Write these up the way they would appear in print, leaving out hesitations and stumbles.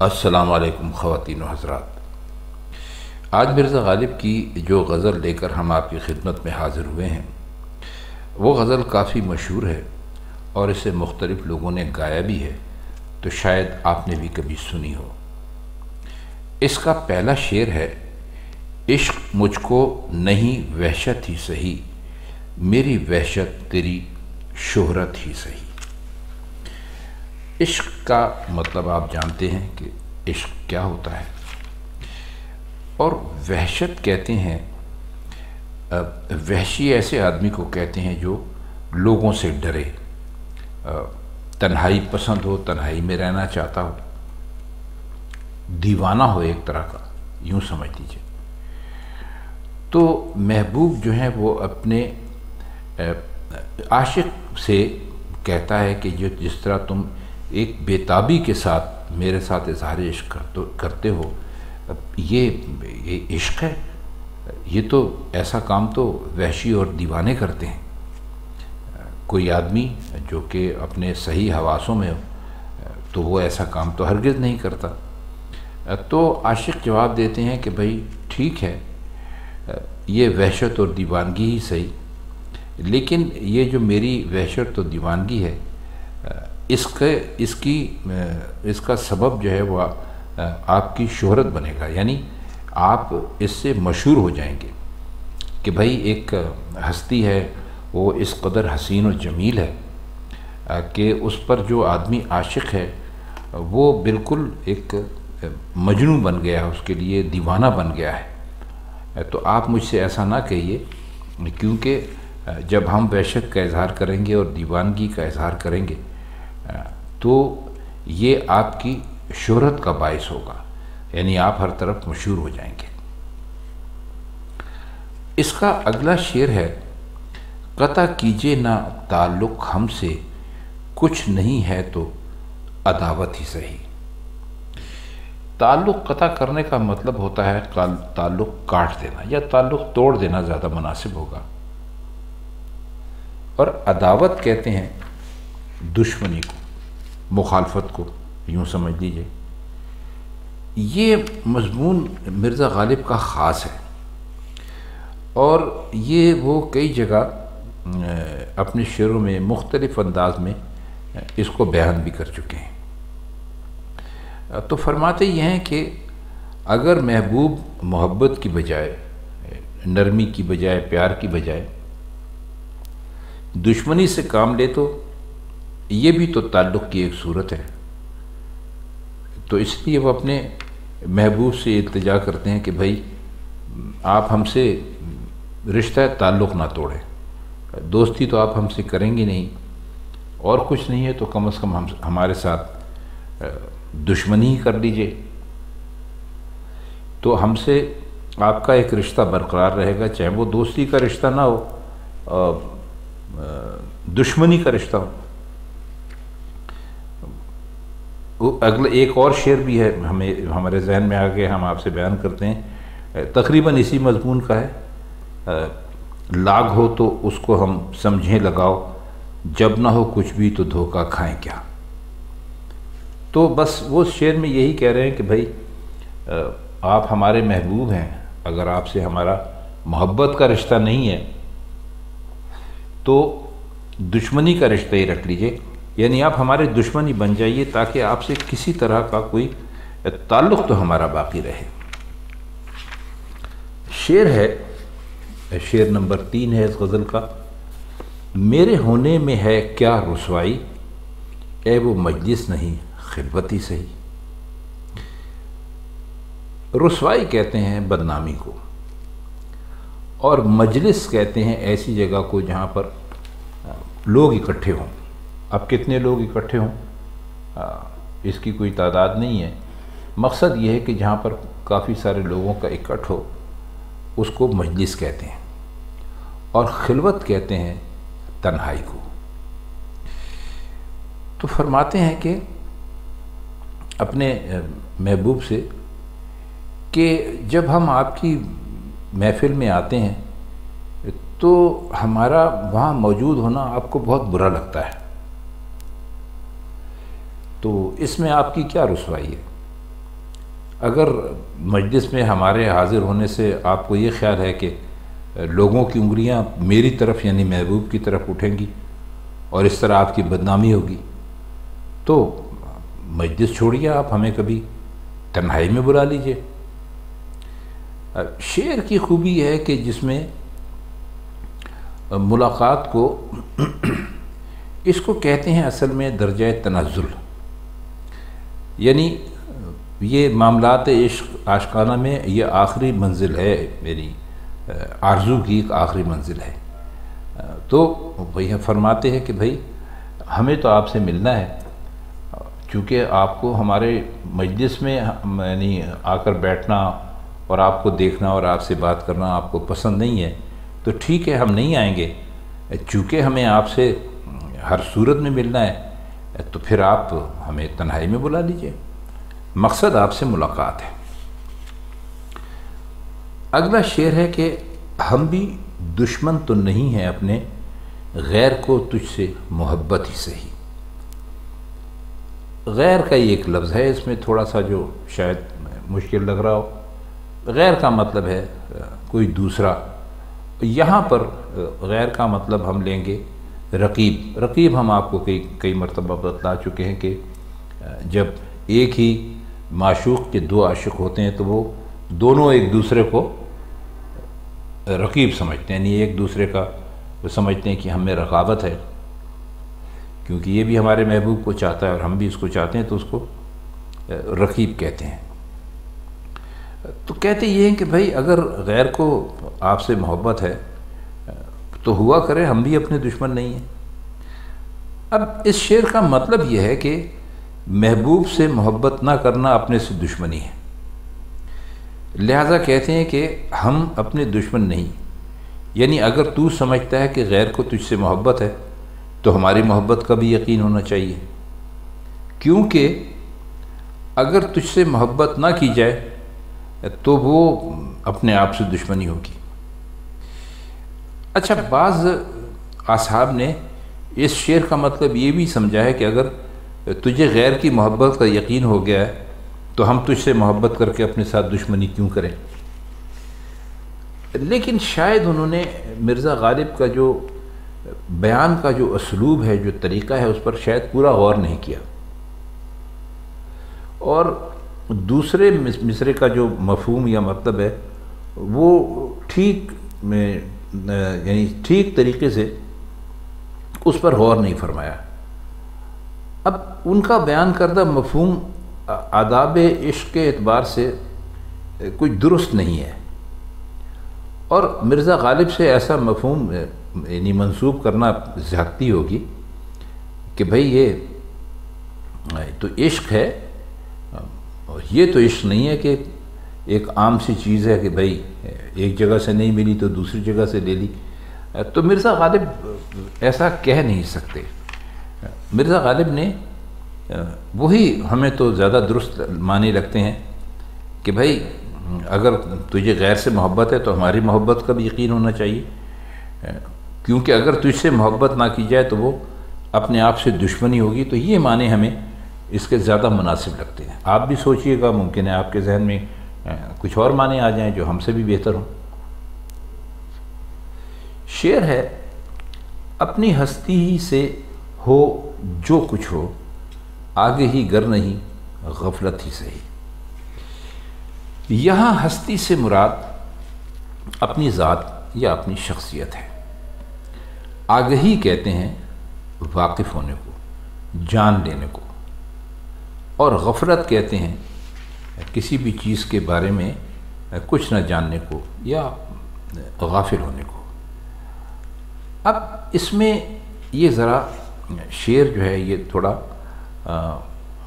السلام علیکم خواتین و حضرات۔ آج مرزا غالب کی جو غزل لے کر ہم آپ کی خدمت میں حاضر ہوئے ہیں وہ غزل کافی مشہور ہے اور اسے مختلف لوگوں نے گایا بھی ہے، تو شاید آپ نے بھی کبھی سنی ہو۔ اس کا پہلا شعر ہے: عشق مجھ کو نہیں وحشت ہی سہی، میری وحشت تیری شہرت ہی سہی۔ عشق کا مطلب آپ جانتے ہیں کہ عشق کیا ہوتا ہے، اور وحشت کہتے ہیں وحشی ایسے آدمی کو کہتے ہیں جو لوگوں سے ڈرے، تنہائی پسند ہو، تنہائی میں رہنا چاہتا ہو، دیوانہ ہو ایک طرح کا، یوں سمجھ لیجیے۔ تو محبوب جو ہیں وہ اپنے عاشق سے کہتا ہے کہ جس طرح تم ایک بےتابی کے ساتھ میرے ساتھ اظہار عشق کرتے ہو، یہ عشق ہے؟ یہ تو ایسا کام تو وحشی اور دیوانے کرتے ہیں، کوئی آدمی جو کہ اپنے صحیح حواسوں میں ہو تو وہ ایسا کام تو ہرگز نہیں کرتا۔ تو عاشق جواب دیتے ہیں کہ بھائی ٹھیک ہے، یہ وحشت اور دیوانگی ہی صحیح، لیکن یہ جو میری وحشت اور دیوانگی ہے اس کا سبب جو ہے وہ آپ کی شہرت بنے گا، یعنی آپ اس سے مشہور ہو جائیں گے کہ بھائی ایک ہستی ہے، وہ اس قدر حسین و جمیل ہے کہ اس پر جو آدمی عاشق ہے وہ بالکل ایک مجنون بن گیا ہے، اس کے لیے دیوانہ بن گیا ہے۔ تو آپ مجھ سے ایسا نہ کہیے، کیونکہ جب ہم وحشت کا اظہار کریں گے اور دیوانگی کا اظہار کریں گے تو یہ آپ کی شہرت کا باعث ہوگا، یعنی آپ ہر طرف مشہور ہو جائیں گے۔ اس کا اگلا شعر ہے: قطع کیجئے نہ تعلق ہم سے، کچھ نہیں ہے تو عداوت ہی سہی۔ تعلق قطع کرنے کا مطلب ہوتا ہے تعلق کاٹ دینا، یا تعلق توڑ دینا زیادہ مناسب ہوگا، اور عداوت کہتے ہیں دشمنی کو، مخالفت کو، یوں سمجھ لیجئے۔ یہ مضمون مرزا غالب کا خاص ہے، اور یہ وہ کئی جگہ اپنے شعروں میں مختلف انداز میں اس کو بیان بھی کر چکے ہیں۔ تو فرماتے یہ ہیں کہ اگر محبوب محبت کی بجائے، نرمی کی بجائے، پیار کی بجائے دشمنی سے کام لے تو یہ بھی تو تعلق کی ایک صورت ہے۔ تو اس لیے وہ اپنے محبوب سے التجا کرتے ہیں کہ بھائی آپ ہم سے رشتہ تعلق نہ توڑیں، دوستی تو آپ ہم سے کریں گے نہیں، اور کچھ نہیں ہے تو کم از کم ہمارے ساتھ دشمنی ہی کر لیجئے، تو ہم سے آپ کا ایک رشتہ برقرار رہے گا، چاہے وہ دوستی کا رشتہ نہ ہو، دشمنی کا رشتہ ہو۔ اگلا ایک اور شعر بھی ہے ہمارے ذہن میں آگے ہم آپ سے بیان کرتے ہیں، تقریباً اسی مضمون کا ہے: لاگ ہو تو اس کو ہم سمجھیں لگاؤ، جب نہ ہو کچھ بھی تو دھوکہ کھائیں کیا۔ تو بس وہ شعر میں یہی کہہ رہے ہیں کہ بھائی آپ ہمارے محبوب ہیں، اگر آپ سے ہمارا محبت کا رشتہ نہیں ہے تو دشمنی کا رشتہ ہی رکھ لیجئے، یعنی آپ ہمارے دشمن ہی بن جائیے تاکہ آپ سے کسی طرح کا کوئی تعلق تو ہمارا باقی رہے۔ شعر ہے، شعر نمبر 3 ہے اس غزل کا: میرے ہونے میں ہے کیا رسوائی، اے وہ مجلس نہیں خلوت ہی سہی۔ رسوائی کہتے ہیں بدنامی کو، اور مجلس کہتے ہیں ایسی جگہ کو جہاں پر لوگ اکٹھے ہوں۔ اب کتنے لوگ اکٹھے ہوں اس کی کوئی تعداد نہیں ہے، مقصد یہ ہے کہ جہاں پر کافی سارے لوگوں کا اکٹھ ہو اس کو مجلس کہتے ہیں، اور خلوت کہتے ہیں تنہائی کو۔ تو فرماتے ہیں کہ اپنے محبوب سے کہ جب ہم آپ کی محفل میں آتے ہیں تو ہمارا وہاں موجود ہونا آپ کو بہت برا لگتا ہے، تو اس میں آپ کی کیا رسوائی ہے؟ اگر مجلس میں ہمارے حاضر ہونے سے آپ کو یہ خیال ہے کہ لوگوں کی انگلیاں میری طرف یعنی محبوب کی طرف اٹھیں گی اور اس طرح آپ کی بدنامی ہوگی، تو مجلس چھوڑیے، آپ ہمیں کبھی تنہائی میں بلا لیجئے۔ شعر کی خوبی یہ ہے کہ جس میں ملاقات کو اس کو کہتے ہیں اصل میں درجہ تنزل، یعنی یہ معاملات عشق عاشقانہ میں یہ آخری منزل ہے، میری آرزو کی ایک آخری منزل ہے۔ تو بھئی فرماتے ہیں کہ بھئی ہمیں تو آپ سے ملنا ہے، چونکہ آپ کو ہمارے مجلس میں یعنی آ کر بیٹھنا اور آپ کو دیکھنا اور آپ سے بات کرنا آپ کو پسند نہیں ہے، تو ٹھیک ہے ہم نہیں آئیں گے، چونکہ ہمیں آپ سے ہر صورت میں ملنا ہے تو پھر آپ ہمیں تنہائی میں بلا لیجئے، مقصد آپ سے ملاقات ہے۔ اگلا شعر ہے کہ ہم بھی دشمن تو نہیں ہیں اپنے، غیر کو تجھ سے محبت ہی سہی۔ غیر کا یہ ایک لفظ ہے، اس میں تھوڑا سا جو شاید مشکل لگ رہا ہو، غیر کا مطلب ہے کوئی دوسرا، یہاں پر غیر کا مطلب ہم لیں گے رقیب۔ رقیب ہم آپ کو کئی مرتبہ بتلا چکے ہیں کہ جب ایک ہی معشوق کے دو عاشق ہوتے ہیں تو وہ دونوں ایک دوسرے کو رقیب سمجھتے ہیں، یعنی ایک دوسرے کا وہ سمجھتے ہیں کہ ہم میں رغابت ہے، کیونکہ یہ بھی ہمارے محبوب کو چاہتا ہے اور ہم بھی اس کو چاہتے ہیں، تو اس کو رقیب کہتے ہیں۔ تو کہتے یہ ہیں کہ بھائی اگر غیر کو آپ سے محبت ہے تو ہوا کرے ہم بھی اپنے دشمن نہیں ہیں۔ اب اس شعر کا مطلب یہ ہے کہ محبوب سے محبت نہ کرنا اپنے سے دشمنی ہے، لہٰذا کہتے ہیں کہ ہم اپنے دشمن نہیں، یعنی اگر تو سمجھتا ہے کہ غیر کو تجھ سے محبت ہے تو ہماری محبت کا بھی یقین ہونا چاہیے، کیونکہ اگر تجھ سے محبت نہ کی جائے تو وہ اپنے آپ سے دشمنی ہوگی۔ اچھا، بعض اصحاب نے اس شعر کا مطلب یہ بھی سمجھا ہے کہ اگر تجھے غیر کی محبت کا یقین ہو گیا ہے تو ہم تجھ سے محبت کر کے اپنے ساتھ دشمنی کیوں کریں؟ لیکن شاید انہوں نے مرزا غالب کا جو بیان کا جو اسلوب ہے، جو طریقہ ہے، اس پر شاید پورا غور نہیں کیا، اور دوسرے مصرے کا جو مفہوم یا مطلب ہے وہ ٹھیک یعنی ٹھیک طریقے سے اس پر غور نہیں فرمایا۔ اب ان کا بیان کردہ مفہوم آداب عشق کے اعتبار سے کچھ درست نہیں ہے، اور مرزا غالب سے ایسا مفہوم یعنی منسوب کرنا زیادتی ہوگی کہ بھئی یہ تو عشق ہے، یہ تو عشق نہیں ہے کہ ایک عام سی چیز ہے کہ بھئی ایک جگہ سے نہیں ملی تو دوسری جگہ سے لے لی، تو مرزا غالب ایسا کہہ نہیں سکتے۔ مرزا غالب نے وہی ہمیں تو زیادہ درست معنی لگتے ہیں کہ بھئی اگر تجھے غیر سے محبت ہے تو ہماری محبت کا بھی یقین ہونا چاہیے، کیونکہ اگر تجھ سے محبت نہ کی جائے تو وہ اپنے آپ سے دشمنی ہوگی۔ تو یہ معنی ہمیں اس کے زیادہ مناسب لگتے ہیں۔ آپ بھی سوچئے گا، ممکن ہے آپ کے ذہن میں کچھ اور معنی آ جائیں جو ہم سے بھی بہتر ہوں۔ شعر ہے، اپنی ہستی ہی سے ہو جو کچھ ہو، آگے ہی گر نہیں غفلت ہی سہی۔ یہاں ہستی سے مراد اپنی ذات یا اپنی شخصیت ہے۔ آگہی کہتے ہیں واقف ہونے کو، جان لینے کو، اور غفلت کہتے ہیں کسی بھی چیز کے بارے میں کچھ نہ جاننے کو یا غافل ہونے کو۔ اب اس میں یہ ذرا شعر جو ہے یہ تھوڑا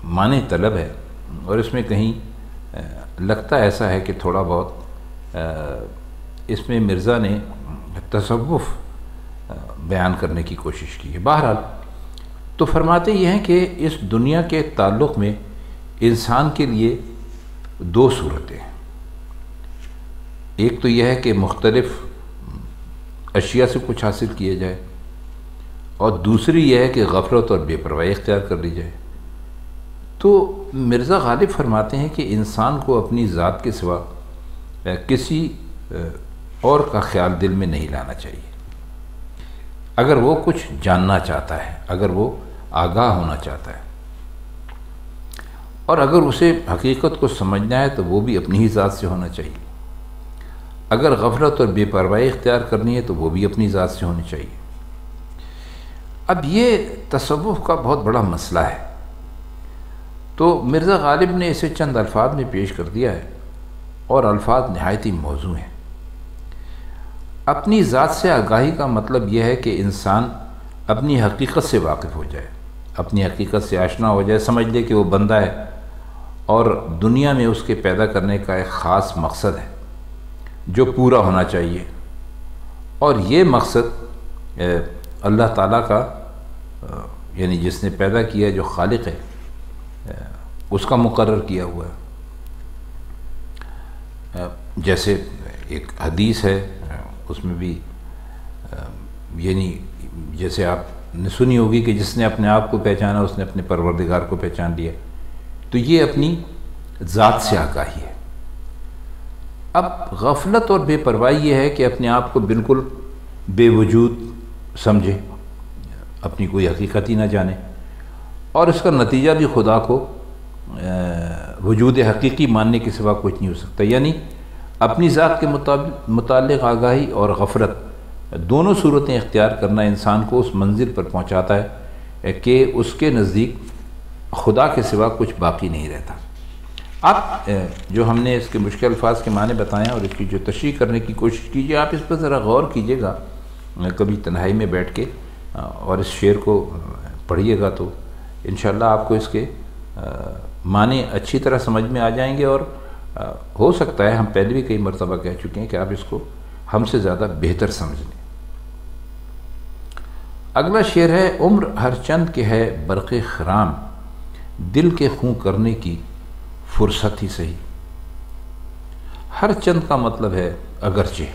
معنی طلب ہے، اور اس میں کہیں لگتا ایسا ہے کہ تھوڑا بہت اس میں مرزا نے تصوف بیان کرنے کی کوشش کی ہے۔ بہرحال تو فرماتے یہ ہیں کہ اس دنیا کے تعلق میں انسان کے لیے دو صورتیں ہیں، ایک تو یہ ہے کہ مختلف اشیاء سے کچھ حاصل کیا جائے، اور دوسری یہ ہے کہ غفلت اور بے پرواہی اختیار کر لی جائے۔ تو تو مرزا غالب فرماتے ہیں کہ انسان کو اپنی ذات کے سوا کسی اور کا خیال دل میں نہیں لانا چاہیے۔ اگر وہ کچھ جاننا چاہتا ہے، اگر وہ آگاہ ہونا چاہتا ہے، اور اگر اسے حقیقت کو سمجھنا ہے تو وہ بھی اپنی ہی ذات سے ہونا چاہیے۔ اگر غفلت اور بے پرواہی اختیار کرنی ہے تو وہ بھی اپنی ذات سے ہونی چاہیے۔ اب یہ تصوف کا بہت بڑا مسئلہ ہے، تو مرزا غالب نے اسے چند الفاظ میں پیش کر دیا ہے، اور الفاظ نہایت ہی موزوں ہیں۔ اپنی ذات سے آگاہی کا مطلب یہ ہے کہ انسان اپنی حقیقت سے واقف ہو جائے، اپنی حقیقت سے آشنا ہو جائے، سمجھ لے کہ وہ بندہ ہے اور دنیا میں اس کے پیدا کرنے کا ایک خاص مقصد ہے جو پورا ہونا چاہیے، اور یہ مقصد اللہ تعالیٰ کا یعنی جس نے پیدا کیا، جو خالق ہے، اس کا مقرر کیا ہوا ہے۔ جیسے ایک حدیث ہے، اس میں بھی یعنی جیسے آپ نے سنی ہوگی کہ جس نے اپنے آپ کو پہچانا اس نے اپنے پروردگار کو پہچان لیا، تو یہ اپنی ذات سے آگاہی ہے۔ اب غفلت اور بے پرواہی یہ ہے کہ اپنے آپ کو بالکل بے وجود سمجھے، اپنی کوئی حقیقت ہی نہ جانے، اور اس کا نتیجہ بھی خدا کو وجود حقیقی ماننے کے سوا کچھ نہیں ہو سکتا۔ یعنی اپنی ذات کے متعلق آگاہی اور غفلت دونوں صورتیں اختیار کرنا انسان کو اس منزل پر پہنچاتا ہے کہ اس کے نزدیک خدا کے سوا کچھ باقی نہیں رہتا۔ آپ جو ہم نے اس کے مشکل الفاظ کے معنی بتائے ہیں اور اس کی جو تشریح کرنے کی کوشش کیجیے، آپ اس پر ذرا غور کیجیے گا کبھی تنہائی میں بیٹھ کے، اور اس شعر کو پڑھیے گا تو انشاءاللہ آپ کو اس کے معنی اچھی طرح سمجھ میں آ جائیں گے، اور ہو سکتا ہے ہم پہلے بھی کئی مرتبہ کہہ چکے ہیں کہ آپ اس کو ہم سے زیادہ بہتر سمجھ لیں۔ اگلا شعر ہے، عمر ہر چند کے ہے برق خرام، دل کے خوں کرنے کی فرصت ہی صحیح۔ ہر چند کا مطلب ہے اگرچہ،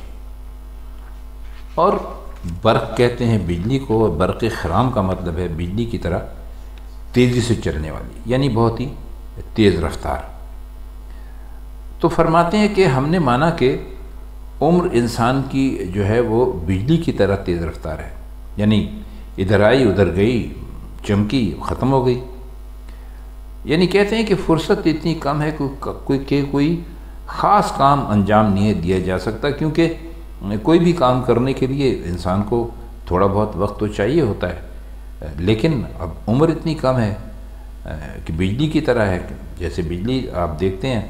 اور برق کہتے ہیں بجلی کو، اور برق خرام کا مطلب ہے بجلی کی طرح تیزی سے چلنے والی، یعنی بہت ہی تیز رفتار۔ تو فرماتے ہیں کہ ہم نے مانا کہ عمر انسان کی جو ہے وہ بجلی کی طرح تیز رفتار ہے، یعنی ادھر آئی ادھر گئی، چمکی ختم ہو گئی۔ یعنی کہتے ہیں کہ فرصت اتنی کم ہے کہ کوئی خاص کام انجام نہیں دیا جا سکتا، کیونکہ کوئی بھی کام کرنے کے لیے انسان کو تھوڑا بہت وقت تو چاہیے ہوتا ہے، لیکن اب عمر اتنی کم ہے کہ بجلی کی طرح ہے۔ جیسے بجلی آپ دیکھتے ہیں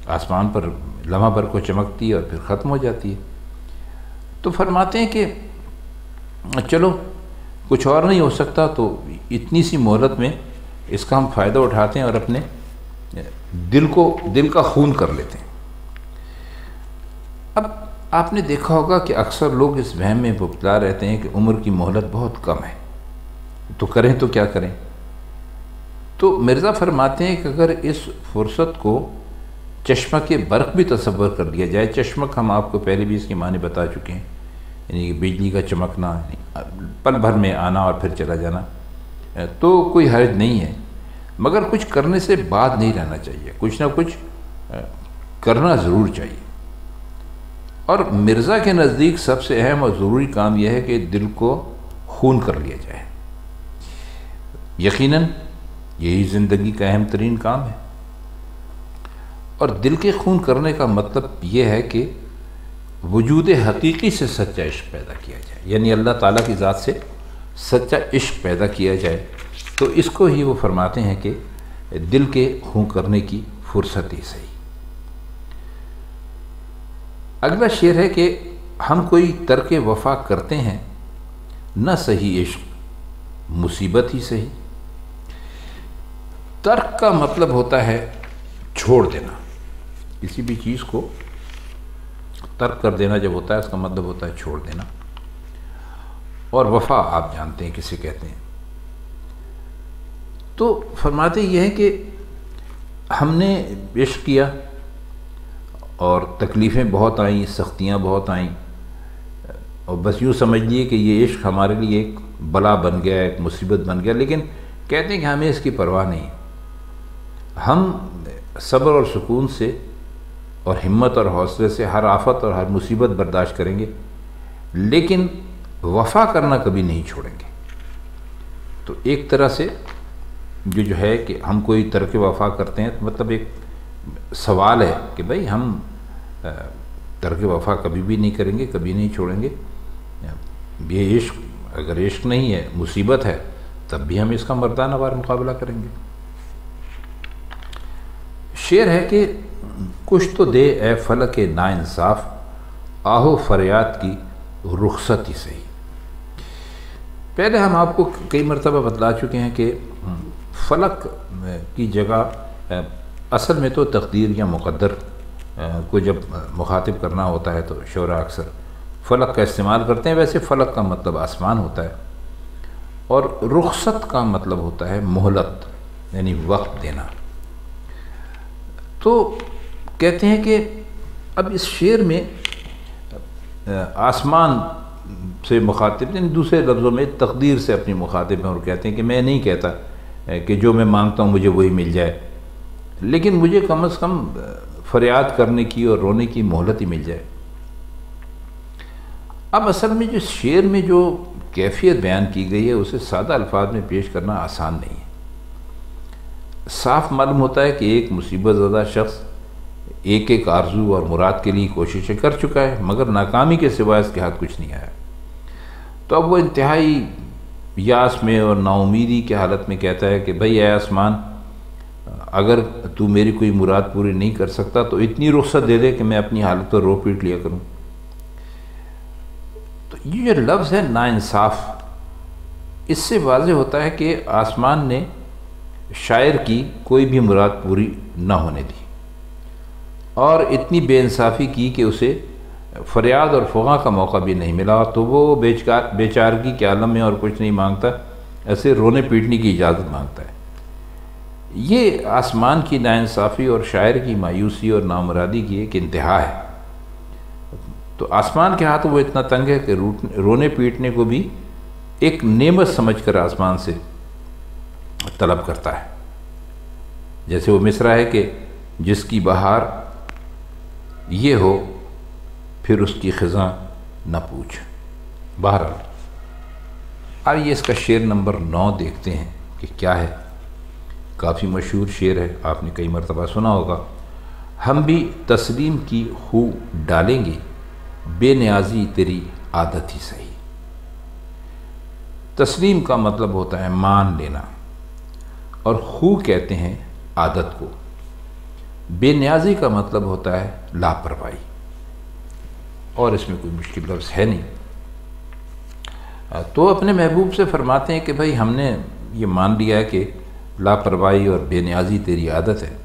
آسمان پر لمحہ بھر کو چمکتی ہے اور پھر ختم ہو جاتی ہے۔ تو فرماتے ہیں کہ چلو کچھ اور نہیں ہو سکتا تو اتنی سی مہلت میں اس کا ہم فائدہ اٹھاتے ہیں اور اپنے دل کا خون کر لیتے ہیں۔ اب آپ نے دیکھا ہوگا کہ اکثر لوگ اس وہم میں مبتلا رہتے ہیں کہ عمر کی مہلت بہت کم ہے، تو کریں تو کیا کریں۔ تو مرزا فرماتے ہیں کہ اگر اس فرصت کو چشمک برق بھی تصور کر لیا جائے، چشمک ہم آپ کو پہلے بھی اس کے معنی بتا چکے ہیں، یعنی بجلی کا چمکنا، پل بھر میں آنا اور پھر چلا جانا، تو کوئی حرج نہیں ہے، مگر کچھ کرنے سے بعد نہیں رہنا چاہیے، کچھ نہ کچھ کرنا ضرور چاہیے۔ اور مرزا کے نزدیک سب سے اہم اور ضروری کام یہ ہے کہ دل کو خون کر لیا جائے۔ یقیناً یہی زندگی کا اہم ترین کام ہے، اور دل کے خون کرنے کا مطلب یہ ہے کہ وجود حقیقی سے سچا عشق پیدا کیا جائے، یعنی اللہ تعالیٰ کی ذات سے سچا عشق پیدا کیا جائے، تو اس کو ہی وہ فرماتے ہیں کہ دل کے خون کرنے کی فرصت ہی صحیح۔ اگلا شعر ہے کہ ہم کوئی ترک وفا کرتے ہیں، نہ صحیح عشق مصیبت ہی صحیح۔ ترک کا مطلب ہوتا ہے چھوڑ دینا، کسی بھی چیز کو ترک کر دینا جب ہوتا ہے اس کا مطلب ہوتا ہے چھوڑ دینا، اور وفا آپ جانتے ہیں کسے کہتے ہیں۔ تو فرماتے یہ ہے کہ ہم نے عشق کیا اور تکلیفیں بہت آئیں، سختیاں بہت آئیں، اور بس یوں سمجھ لیے کہ یہ عشق ہمارے لیے ایک بلا بن گیا، ایک مصیبت بن گیا، لیکن کہتے ہیں کہ ہمیں اس کی پرواہ نہیں، ہم صبر اور سکون سے اور ہمت اور حوصلے سے ہر آفت اور ہر مصیبت برداشت کریں گے، لیکن وفا کرنا کبھی نہیں چھوڑیں گے۔ تو ایک طرح سے جو ہے کہ ہم کوئی ترک وفا کرتے ہیں تو مطلب ایک سوال ہے کہ بھئی ہم ترک وفا کبھی بھی نہیں کریں گے، کبھی نہیں چھوڑیں گے۔ یہ عشق اگر عشق نہیں ہے، مصیبت ہے، تب بھی ہم اس کا مردانہ وار مقابلہ کریں گے۔ شعر ہے کہ کچھ تو دے اے فلک ناانصاف، آہو فریاد کی رخصت ہی صحیح۔ پہلے ہم آپ کو کئی مرتبہ بتلا چکے ہیں کہ فلک کی جگہ اصل میں تو تقدیر یا مقدر کو جب مخاطب کرنا ہوتا ہے تو شعراء اکثر فلک کا استعمال کرتے ہیں۔ ویسے فلک کا مطلب آسمان ہوتا ہے، اور رخصت کا مطلب ہوتا ہے مہلت، یعنی وقت دینا۔ تو کہتے ہیں کہ اب اس شعر میں آسمان سے مخاطب، یعنی دوسرے لفظوں میں تقدیر سے اپنی مخاطب ہیں، اور کہتے ہیں کہ میں نہیں کہتا کہ جو میں مانگتا ہوں مجھے وہی مل جائے، لیکن مجھے کم از کم فریاد کرنے کی اور رونے کی مہلت ہی مل جائے۔ اب اصل میں جو شعر میں جو کیفیت بیان کی گئی ہے اسے سادہ الفاظ میں پیش کرنا آسان نہیں ہے۔ صاف معلوم ہوتا ہے کہ ایک مصیبت زدہ شخص ایک آرزو اور مراد کے لیے کوششیں کر چکا ہے، مگر ناکامی کے سوا اس کے ہاتھ کچھ نہیں آیا۔ تو اب وہ انتہائی یاس میں اور نا امیدی کی حالت میں کہتا ہے کہ بھئی اے آسمان، اگر تو میری کوئی مراد پوری نہیں کر سکتا تو اتنی رخصت دے دے کہ میں اپنی حالت پر رو پیٹ لیا کروں۔ تو یہ جو لفظ ہے ناانصاف، اس سے واضح ہوتا ہے کہ آسمان نے شاعر کی کوئی بھی مراد پوری نہ ہونے دی، اور اتنی بے انصافی کی کہ اسے فریاد اور فغاں کا موقع بھی نہیں ملا، تو وہ بیچارگی کے عالم میں اور کچھ نہیں مانگتا، ایسے رونے پیٹنے کی اجازت مانگتا ہے۔ یہ آسمان کی ناانصافی اور شاعر کی مایوسی اور نامرادی کی ایک انتہا ہے۔ تو آسمان کے ہاتھ وہ اتنا تنگ ہے کہ رونے پیٹنے کو بھی ایک نعمت سمجھ کر آسمان سے طلب کرتا ہے۔ جیسے وہ مصرع ہے کہ جس کی بہار یہ ہو پھر اس کی خزاں نہ پوچھ۔ بہرحال آئیے اس کا شعر نمبر 9 دیکھتے ہیں کہ کیا ہے۔ کافی مشہور شعر ہے، آپ نے کئی مرتبہ سنا ہوگا۔ ہم بھی تسلیم کی خو ڈالیں گے، بے نیازی تیری عادت ہی صحیح۔ تسلیم کا مطلب ہوتا ہے مان لینا، اور خو کہتے ہیں عادت کو۔ بے نیازی کا مطلب ہوتا ہے لاپرواہی، اور اس میں کوئی مشکل لفظ ہے نہیں۔ تو اپنے محبوب سے فرماتے ہیں کہ بھئی ہم نے یہ مان لیا ہے کہ لاپرواہی اور بے نیازی تیری عادت ہے،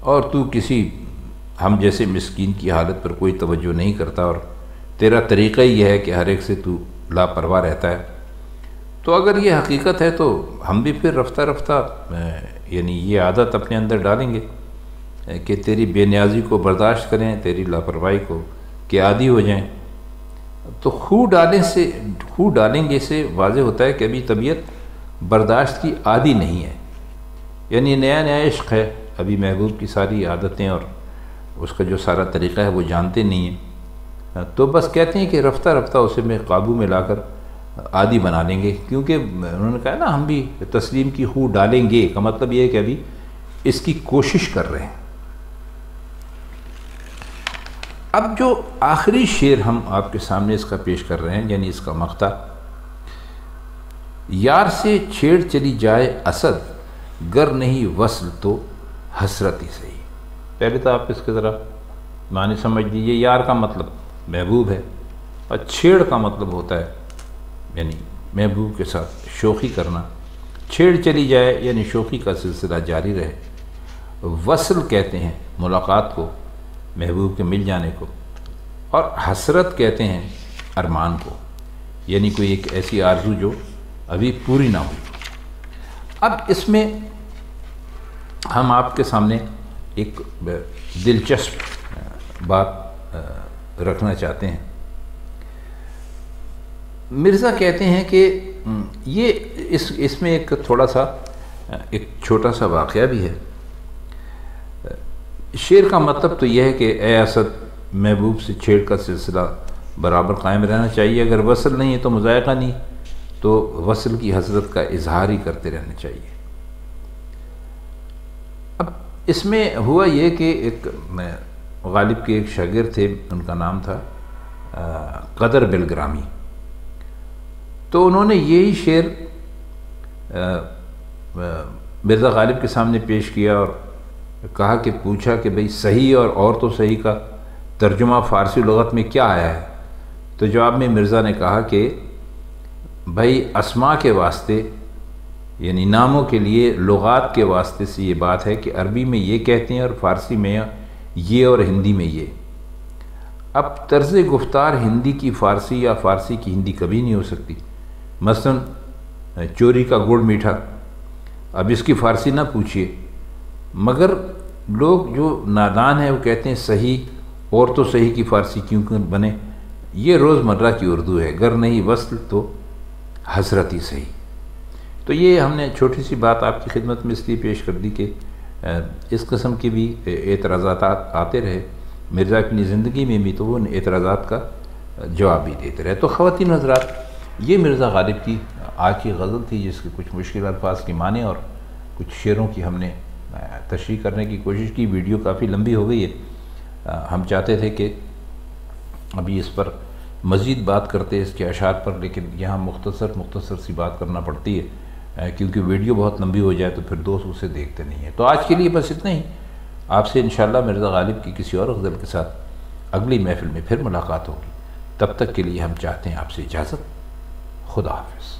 اور تو کسی ہم جیسے مسکین کی حالت پر کوئی توجہ نہیں کرتا، اور تیرا طریقہ یہ ہے کہ ہر ایک سے تو لاپرواہ رہتا ہے۔ تو اگر یہ حقیقت ہے تو ہم بھی پھر رفتہ رفتہ یعنی یہ عادت اپنے اندر ڈالیں گے کہ تیری بے نیازی کو برداشت کریں، تیری لاپرواہی کو کہ عادی ہو جائیں۔ تو خو ڈالیں گے سے واضح ہوتا ہے کہ ابھی طبیعت برداشت کی عادی نہیں ہے، یعنی نیا نیا عشق ہے، ابھی محبوب کی ساری عادتیں اور اس کا جو سارا طریقہ ہے وہ جانتے نہیں ہیں۔ تو بس کہتے ہیں کہ رفتہ رفتہ اسے میں قابو میں لا کر عادی بنا لیں گے، کیونکہ انہوں نے کہا نا ہم بھی تسلیم کی خو ڈالیں گے، کا مطلب یہ ہے کہ ابھی اس کی کوشش کر رہے ہیں۔ اب جو آخری شعر ہم آپ کے سامنے اس کا پیش کر رہے ہیں، یعنی اس کا مقطع، یار سے چھیڑ چلی جائے اسد، گر نہیں وصل تو حسرت ہی صحیح۔ پہلے تو آپ اس کے ذرا معنی سمجھ لیجیے۔ یار کا مطلب محبوب ہے، اور چھیڑ کا مطلب ہوتا ہے یعنی محبوب کے ساتھ شوخی کرنا۔ چھیڑ چلی جائے یعنی شوخی کا سلسلہ جاری رہے۔ وصل کہتے ہیں ملاقات کو، محبوب کے مل جانے کو، اور حسرت کہتے ہیں ارمان کو، یعنی کوئی ایک ایسی آرزو جو ابھی پوری نہ ہوئی۔ اب اس میں ہم آپ کے سامنے ایک دلچسپ بات رکھنا چاہتے ہیں۔ مرزا کہتے ہیں کہ یہ اس میں ایک تھوڑا سا ایک چھوٹا سا واقعہ بھی ہے شعر کا مطلب تو یہ ہے کہ اے اسد محبوب سے چھیڑ کا سلسلہ برابر قائم رہنا چاہیے، اگر وصل نہیں ہے تو مذائقہ نہیں، تو وصل کی حسرت کا اظہار ہی کرتے رہنا چاہیے۔ اب اس میں ہوا یہ کہ ایک غالب کے ایک شاگرد تھے، ان کا نام تھا قدر بلگرامی، تو انہوں نے یہی شعر مرزا غالب کے سامنے پیش کیا اور کہا کہ پوچھا کہ بھئی صحیح اور تو صحیح کا ترجمہ فارسی لغت میں کیا آیا ہے؟ تو جواب میں مرزا نے کہا کہ بھائی اسماء کے واسطے یعنی ناموں کے لیے لغات کے واسطے سے یہ بات ہے کہ عربی میں یہ کہتے ہیں اور فارسی میں یہ اور ہندی میں یہ۔ اب طرز گفتار ہندی کی فارسی یا فارسی کی ہندی کبھی نہیں ہو سکتی۔ مثلا چوری کا گڑ میٹھا، اب اس کی فارسی نہ پوچھئے، مگر لوگ جو نادان ہیں وہ کہتے ہیں صحیح اور تو صحیح کی فارسی کیوں بنے؟ یہ روز مرہ کی اردو ہے، گر نہیں وصل تو حضرت ہی صحیح۔ تو یہ ہم نے چھوٹی سی بات آپ کی خدمت میں اس لیے پیش کر دی کہ اس قسم کے بھی اعتراضات آتے رہے مرزا اپنی زندگی میں بھی، تو وہ ان اعتراضات کا جواب بھی دیتے رہے۔ تو خواتین حضرات، یہ مرزا غالب کی آج کی غزل تھی، جس کے کچھ مشکل الفاظ کی معنی اور کچھ شعروں کی ہم نے تشریح کرنے کی کوشش کی۔ ویڈیو کافی لمبی ہو گئی ہے، ہم چاہتے تھے کہ ابھی اس پر مزید بات کرتے اس کے اشعار پر، لیکن یہاں مختصر سی بات کرنا پڑتی ہے کیونکہ ویڈیو بہت لمبی ہو جائے تو پھر دوست اسے دیکھتے نہیں ہیں۔ تو آج کے لیے بس اتنا ہی، آپ سے انشاءاللہ مرزا غالب کی کسی اور غزل کے ساتھ اگلی محفل میں پھر ملاقات ہوگی۔ تب تک کے لیے ہم چاہتے ہیں آپ سے اجازت۔ خدا حافظ۔